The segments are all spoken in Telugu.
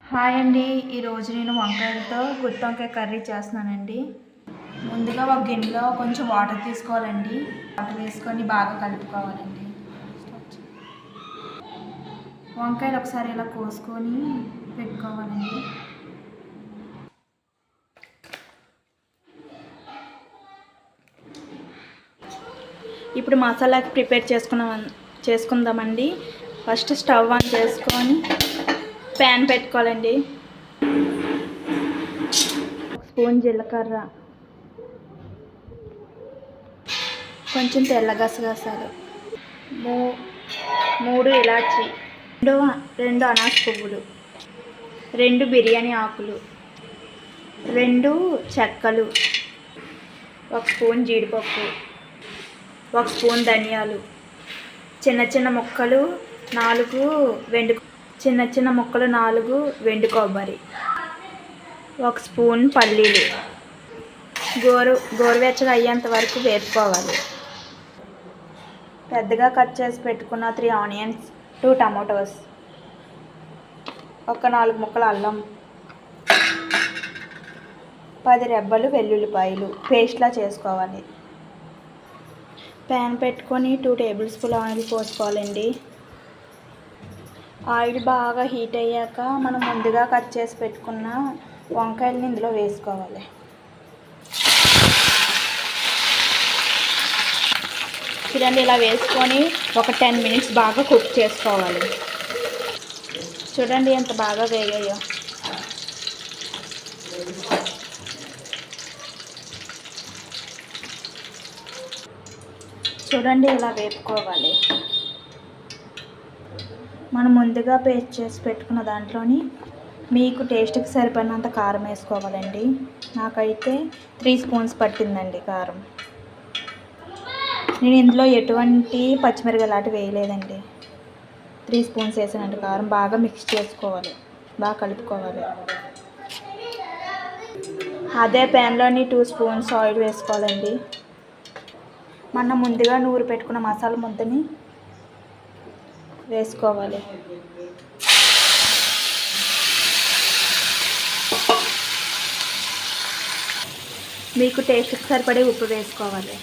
హాయ్ అండి, ఈరోజు నేను వంకాయలతో గుత్తి వంకాయ కర్రీ చేస్తున్నానండి. ముందుగా ఒక గిన్నెలో కొంచెం వాటర్ తీసుకోవాలండి. వాటర్ వేసుకొని బాగా కలుపుకోవాలండి. వంకాయలు ఒకసారి ఇలా కోసుకొని పెట్టుకోవాలండి. ఇప్పుడు మసాలాకి ప్రిపేర్ చేసుకుందామండి. ఫస్ట్ స్టవ్ ఆన్ చేసుకొని ప్యాన్ పెట్టుకోవాలండి. స్పూన్ జీలకర్ర, కొంచెం తెల్ల గసగసాలు, 3 ఇలాచి, 2 అనాస పువ్వులు, 2 బిర్యానీ ఆకులు, 2 చెక్కలు, 1 స్పూన్ జీడిపప్పు, 1 స్పూన్ ధనియాలు, చిన్న చిన్న ముక్కలు 4 వెండి కొబ్బరి, 1 స్పూన్ పల్లీలు గోరువెచ్చగా అయ్యేంత వరకు వేపుకోవాలి. పెద్దగా కట్ చేసి పెట్టుకున్న 3 ఆనియన్స్, 2 టమాటోస్, 4 ముక్కల అల్లం, 10 రెబ్బలు వెల్లుల్లిపాయలు పేస్ట్లా చేసుకోవాలి. ప్యాన్ పెట్టుకొని 2 టేబుల్ స్పూన్ ఆయిల్ పోసుకోవాలండి. ఆయిల్ బాగా హీట్ అయ్యాక మనం ముందుగా కట్ చేసి పెట్టుకున్న వంకాయలని ఇందులో వేసుకోవాలి. చూడండి, ఇలా వేసుకొని ఒక 10 మినిట్స్ బాగా కుక్ చేసుకోవాలి. చూడండి ఎంత బాగా వేగాయో. చూడండి, ఇలా వేపుకోవాలి. మనం ముందుగా పేస్ట్ చేసి పెట్టుకున్న దాంట్లోని మీకు టేస్ట్కి సరిపడినంత కారం వేసుకోవాలండి. నాకైతే 3 స్పూన్స్ పట్టిందండి కారం. నేను ఇందులో ఎటువంటి పచ్చిమిరపకాయలు లాంటివి వేయలేదండి. 3 స్పూన్స్ వేసానండి కారం. బాగా మిక్స్ చేసుకోవాలి, బాగా కలుపుకోవాలి. అదే ప్యాన్లోని 2 స్పూన్స్ ఆయిల్ వేసుకోవాలండి. మనం ముందుగా నూరు పెట్టుకున్న మసాలా ముద్దని వేసుకోవాలి. మీకు టేస్ట్కి సరిపడే ఉప్పు వేసుకోవాలి.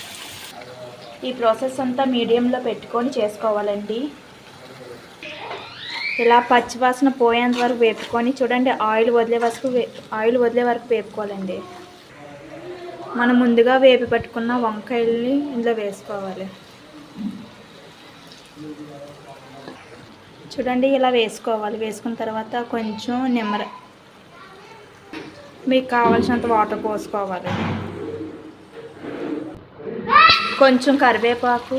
ఈ ప్రాసెస్ అంతా మీడియంలో పెట్టుకొని చేసుకోవాలండి. ఇలా పచ్చివాసన పోయేంత వరకు వేపుకొని చూడండి, ఆయిల్ వదిలే వరకు వేపుకోవాలండి. మనం ముందుగా వేపి పెట్టుకున్న వంకాయల్ని ఇందులో వేసుకోవాలి. చూడండి, ఇలా వేసుకోవాలి. వేసుకున్న తర్వాత కొంచెం మీకు కావాల్సినంత వాటర్ పోసుకోవాలి. కొంచెం కరివేపాకు,